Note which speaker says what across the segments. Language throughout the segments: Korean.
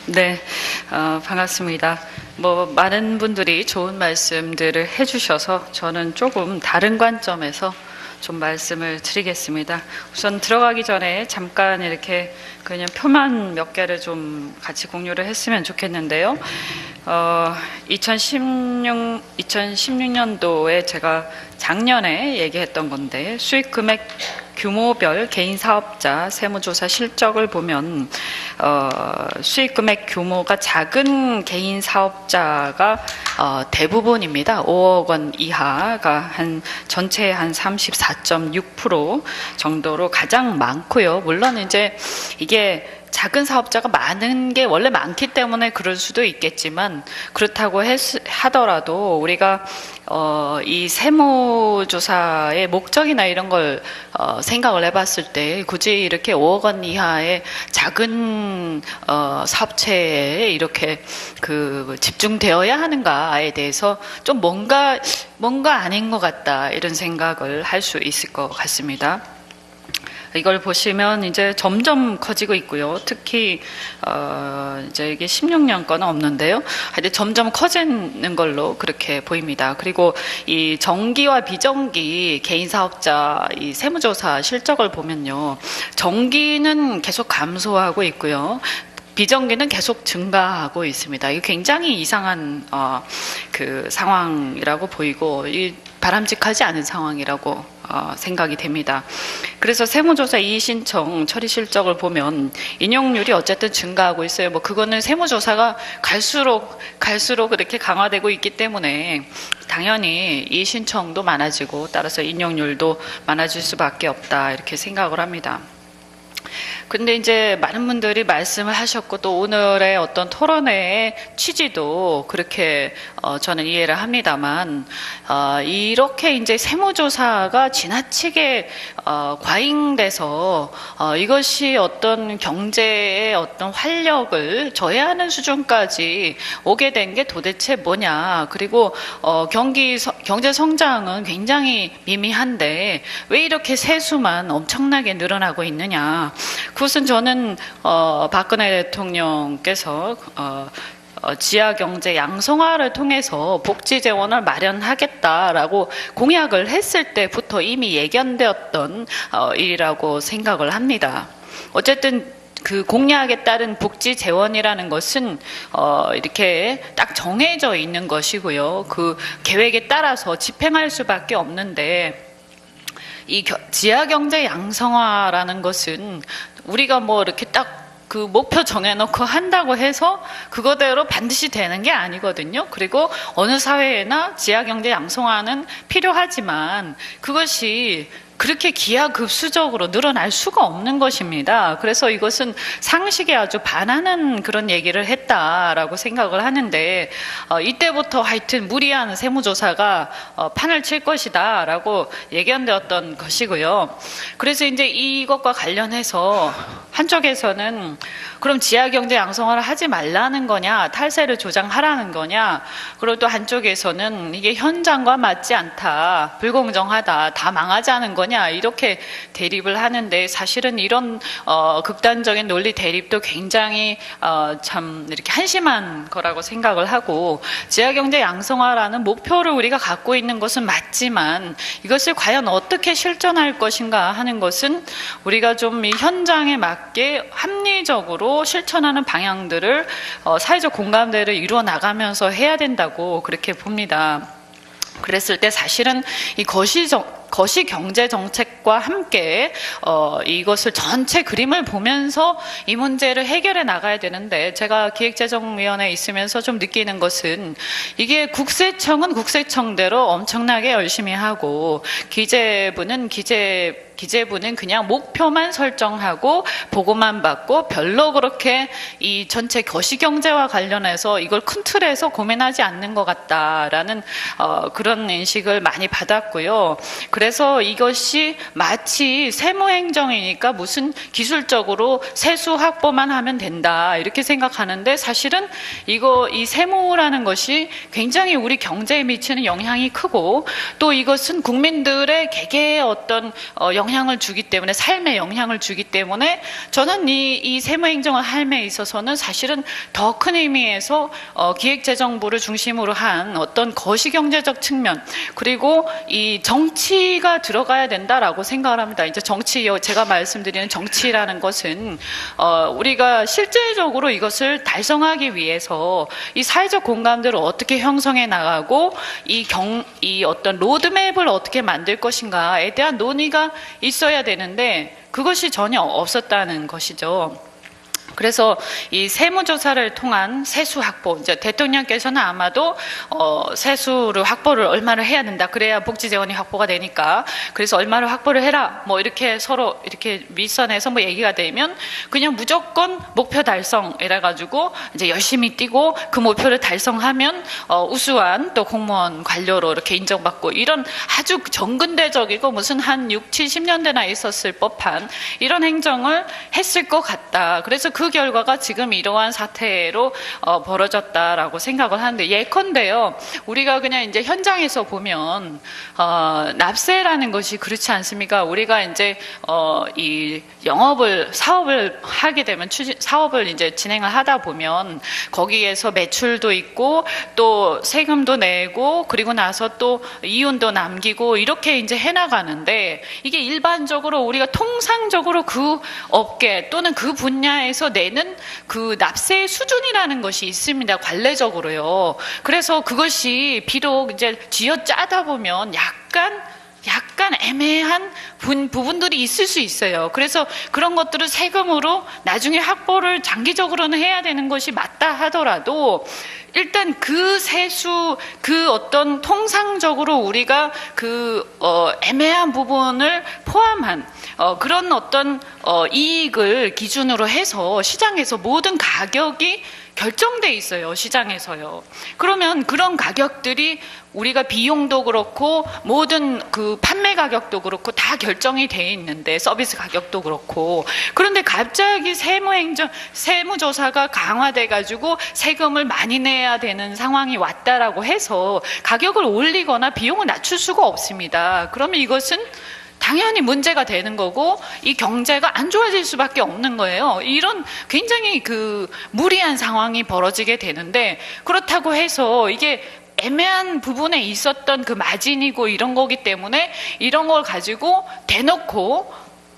Speaker 1: 네, 반갑습니다. 많은 분들이 좋은 말씀들을 해주셔서 저는 조금 다른 관점에서 좀 말씀을 드리겠습니다. 우선 들어가기 전에 잠깐 이렇게 그냥 표만 몇 개를 좀 같이 공유를 했으면 좋겠는데요. 2016년도에 제가 작년에 얘기했던 건데, 수익 금액 규모별 개인 사업자 세무조사 실적을 보면 수익 금액 규모가 작은 개인 사업자가 대부분입니다. 5억 원 이하가 전체의 한 34.6% 정도로 가장 많고요. 물론 이제 이게 작은 사업자가 많은 게 원래 많기 때문에 그럴 수도 있겠지만, 그렇다고 하더라도 우리가 이 세무조사의 목적이나 이런 걸 생각을 해봤을 때 굳이 이렇게 5억 원 이하의 작은 사업체에 이렇게 집중되어야 하는가에 대해서 좀 뭔가 아닌 것 같다, 이런 생각을 할 수 있을 것 같습니다. 이걸 보시면 이제 점점 커지고 있고요. 특히 이제 이게 16년 거는 없는데요. 하여튼 점점 커지는 걸로 그렇게 보입니다. 그리고 이 정기와 비정기 개인 사업자 이 세무조사 실적을 보면요, 정기는 계속 감소하고 있고요, 비정기는 계속 증가하고 있습니다. 이게 굉장히 이상한 상황이라고 보이고, 바람직하지 않은 상황이라고 생각이 됩니다. 그래서 세무조사 이의신청 처리 실적을 보면 인용률이 어쨌든 증가하고 있어요. 그거는 세무조사가 갈수록 그렇게 강화되고 있기 때문에 당연히 이의신청도 많아지고 따라서 인용률도 많아질 수밖에 없다, 이렇게 생각을 합니다. 근데 이제 많은 분들이 말씀을 하셨고, 또 오늘의 어떤 토론회의 취지도 그렇게 저는 이해를 합니다만, 이렇게 이제 세무조사가 지나치게 과잉돼서 이것이 어떤 경제의 어떤 활력을 저해하는 수준까지 오게 된 게 도대체 뭐냐, 그리고 경제 성장은 굉장히 미미한데 왜 이렇게 세수만 엄청나게 늘어나고 있느냐. 그것은 저는 박근혜 대통령께서 지하경제 양성화를 통해서 복지 재원을 마련하겠다라고 공약을 했을 때부터 이미 예견되었던 일이라고 생각을 합니다. 어쨌든 그 공약에 따른 복지 재원이라는 것은 이렇게 딱 정해져 있는 것이고요. 그 계획에 따라서 집행할 수밖에 없는데, 이 지하경제 양성화라는 것은 우리가 이렇게 딱 그 목표 정해놓고 한다고 해서 그거대로 반드시 되는 게 아니거든요. 그리고 어느 사회에나 지하경제 양성화는 필요하지만 그것이 그렇게 기하급수적으로 늘어날 수가 없는 것입니다. 그래서 이것은 상식에 아주 반하는 그런 얘기를 했다라고 생각을 하는데, 이때부터 하여튼 무리한 세무조사가 판을 칠 것이다 라고 예견되었던 것이고요. 그래서 이제 이것과 관련해서 한쪽에서는 그럼 지하경제 양성화를 하지 말라는 거냐, 탈세를 조장하라는 거냐, 그리고 또 한쪽에서는 이게 현장과 맞지 않다, 불공정하다, 다 망하자는 거냐, 이렇게 대립을 하는데, 사실은 이런 극단적인 논리 대립도 굉장히 참 이렇게 한심한 거라고 생각을 하고, 지하경제 양성화라는 목표를 우리가 갖고 있는 것은 맞지만 이것을 과연 어떻게 실천할 것인가 하는 것은 우리가 좀 이 현장에 맞게 합리적으로 실천하는 방향들을 사회적 공감대를 이루어 나가면서 해야 된다고 그렇게 봅니다. 그랬을 때 사실은 이 거시경제정책과 함께 이것을 전체 그림을 보면서 이 문제를 해결해 나가야 되는데, 제가 기획재정위원회에 있으면서 좀 느끼는 것은 이게 국세청은 국세청대로 엄청나게 열심히 하고, 기재부는 그냥 목표만 설정하고 보고만 받고 별로 그렇게 이 전체 거시경제와 관련해서 이걸 큰 틀에서 고민하지 않는 것 같다라는 그런 인식을 많이 받았고요. 그래서 이것이 마치 세무행정이니까 무슨 기술적으로 세수 확보만 하면 된다 이렇게 생각하는데, 사실은 이 세무라는 것이 굉장히 우리 경제에 미치는 영향이 크고, 또 이것은 국민들의 개개의 어떤 영향을 주기 때문에, 삶에 영향을 주기 때문에, 저는 이 세무행정을 함에 있어서는 사실은 더 큰 의미에서 기획재정부를 중심으로 한 어떤 거시경제적 측면, 그리고 이 정치가 들어가야 된다라고 생각을 합니다. 이제 제가 말씀드리는 정치라는 것은 우리가 실제적으로 이것을 달성하기 위해서 이 사회적 공감대를 어떻게 형성해 나가고 이 어떤 로드맵을 어떻게 만들 것인가에 대한 논의가 있어야 되는데, 그것이 전혀 없었다는 것이죠. 그래서 이 세무조사를 통한 세수 확보, 이제 대통령께서는 아마도 세수를 확보를 얼마를 해야 된다, 그래야 복지 재원이 확보가 되니까, 그래서 얼마를 확보를 해라, 뭐 이렇게 서로 이렇게 윗선에서 뭐 얘기가 되면 그냥 무조건 목표 달성 이래 가지고 이제 열심히 뛰고, 그 목표를 달성하면 우수한 또 공무원 관료로 이렇게 인정받고, 이런 아주 정근대적이고 무슨 한 6, 70년대나 있었을 법한 이런 행정을 했을 것 같다. 그래서 그 결과가 지금 이러한 사태로 벌어졌다라고 생각을 하는데, 예컨대요, 우리가 그냥 이제 현장에서 보면 납세라는 것이 그렇지 않습니까? 우리가 이제 이 사업을 하게 되면, 사업을 이제 진행을 하다 보면 거기에서 매출도 있고 또 세금도 내고, 그리고 나서 또 이윤도 남기고, 이렇게 이제 해나가는데, 이게 일반적으로 우리가 통상적으로 그 업계 또는 그 분야에서 내는 그 납세의 수준이라는 것이 있습니다. 관례적으로요. 그래서 그것이 비록 이제 쥐어짜다 보면 약간 애매한 부분들이 있을 수 있어요. 그래서 그런 것들을 세금으로 나중에 확보를 장기적으로는 해야 되는 것이 맞다 하더라도, 일단 그 세수, 그 어떤 통상적으로 우리가 애매한 부분을 포함한 그런 어떤 이익을 기준으로 해서 시장에서 모든 가격이 결정돼 있어요. 시장에서요. 그러면 그런 가격들이 우리가 비용도 그렇고 모든 그 판매 가격도 그렇고 다 결정이 돼 있는데, 서비스 가격도 그렇고, 그런데 갑자기 세무조사가 강화돼 가지고 세금을 많이 내야 되는 상황이 왔다라고 해서 가격을 올리거나 비용을 낮출 수가 없습니다. 그러면 이것은 당연히 문제가 되는 거고, 이 경제가 안 좋아질 수밖에 없는 거예요. 이런 굉장히 무리한 상황이 벌어지게 되는데, 그렇다고 해서 이게 애매한 부분에 있었던 그 마진이고 이런 거기 때문에 이런 걸 가지고 대놓고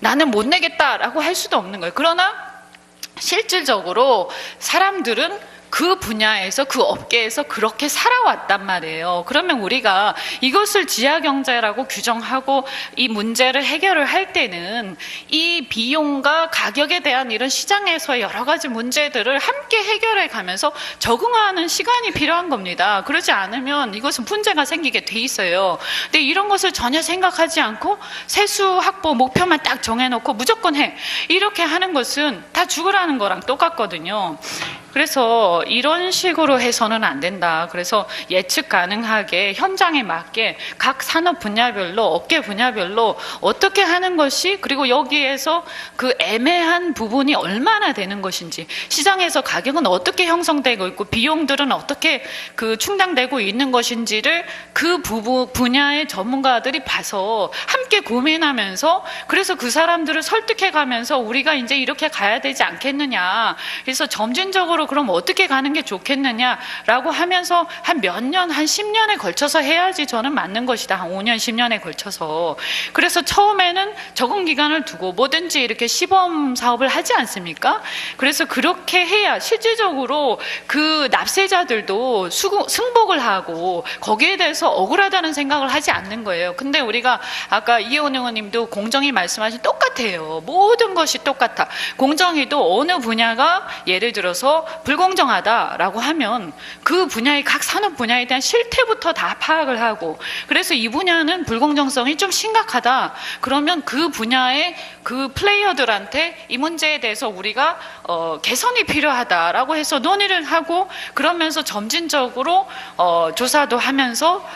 Speaker 1: 나는 못 내겠다라고 할 수도 없는 거예요. 그러나 실질적으로 사람들은 그 분야에서, 그 업계에서 그렇게 살아왔단 말이에요. 그러면 우리가 이것을 지하경제라고 규정하고 이 문제를 해결을 할 때는 이 비용과 가격에 대한 이런 시장에서의 여러 가지 문제들을 함께 해결해 가면서 적응하는 시간이 필요한 겁니다. 그러지 않으면 이것은 문제가 생기게 돼 있어요. 근데 이런 것을 전혀 생각하지 않고 세수 확보 목표만 딱 정해놓고 무조건 해, 이렇게 하는 것은 다 죽으라는 거랑 똑같거든요. 그래서 이런 식으로 해서는 안 된다. 그래서 예측 가능하게 현장에 맞게 각 산업 분야별로, 업계 분야별로 어떻게 하는 것이, 그리고 여기에서 그 애매한 부분이 얼마나 되는 것인지, 시장에서 가격은 어떻게 형성되고 있고 비용들은 어떻게 충당되고 있는 것인지를 그 분야의 전문가들이 봐서 함께 고민하면서, 그래서 그 사람들을 설득해 가면서 우리가 이제 이렇게 가야 되지 않겠느냐, 그래서 점진적으로 그럼 어떻게 가는 게 좋겠느냐라고 하면서 한 몇 년, 한 10년에 걸쳐서 해야지 저는 맞는 것이다. 한 5년, 10년에 걸쳐서. 그래서 처음에는 적응 기간을 두고 뭐든지 이렇게 시범 사업을 하지 않습니까? 그래서 그렇게 해야 실질적으로 그 납세자들도 승복을 하고 거기에 대해서 억울하다는 생각을 하지 않는 거예요. 근데 우리가 아까 이혜원 의원님도 공정위 말씀하신 똑같아요. 모든 것이 똑같아. 공정위도 어느 분야가 예를 들어서 불공정하다라고 하면 그 분야의 각 산업 분야에 대한 실태부터 다 파악을 하고, 그래서 이 분야는 불공정성이 좀 심각하다 그러면 그 분야의 그 플레이어들한테 이 문제에 대해서 우리가 개선이 필요하다라고 해서 논의를 하고 그러면서 점진적으로 조사도 하면서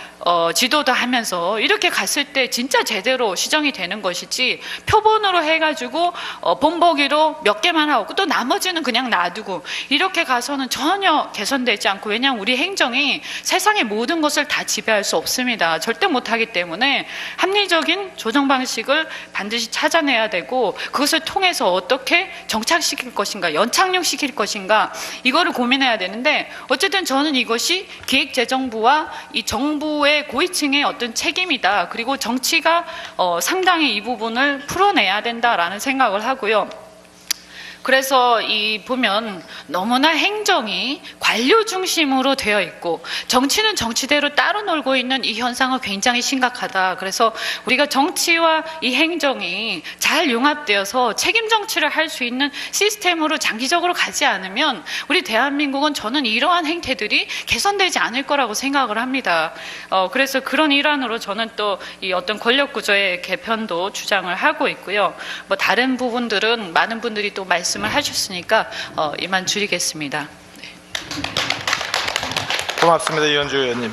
Speaker 1: 지도도 하면서 이렇게 갔을 때 진짜 제대로 시정이 되는 것이지 표본으로 해가지고 본보기로 몇 개만 하고 또 나머지는 그냥 놔두고 이렇게 가서는 전혀 개선되지 않고 왜냐하면 우리 행정이 세상의 모든 것을 다 지배할 수 없습니다. 절대 못하기 때문에 합리적인 조정 방식을 반드시 찾아내야 되고 그것을 통해서 어떻게 정착시킬 것인가 연착륙시킬 것인가 이거를 고민해야 되는데 어쨌든 저는 이것이 기획재정부와 이 정부의 고위층의 어떤 책임이다. 그리고 정치가 상당히 이 부분을 풀어내야 된다라는 생각을 하고요. 그래서 보면 너무나 행정이 관료 중심으로 되어 있고 정치는 정치대로 따로 놀고 있는 이 현상은 굉장히 심각하다. 그래서 우리가 정치와 이 행정이 잘 융합되어서 책임 정치를 할 수 있는 시스템으로 장기적으로 가지 않으면 우리 대한민국은 저는 이러한 행태들이 개선되지 않을 거라고 생각을 합니다. 그래서 그런 일환으로 저는 또 이 어떤 권력 구조의 개편도 주장을 하고 있고요. 뭐 다른 부분들은 많은 분들이 또 말씀을 하셨으니까 이만 줄이겠습니다. 네.
Speaker 2: 고맙습니다. 이현주 의원님.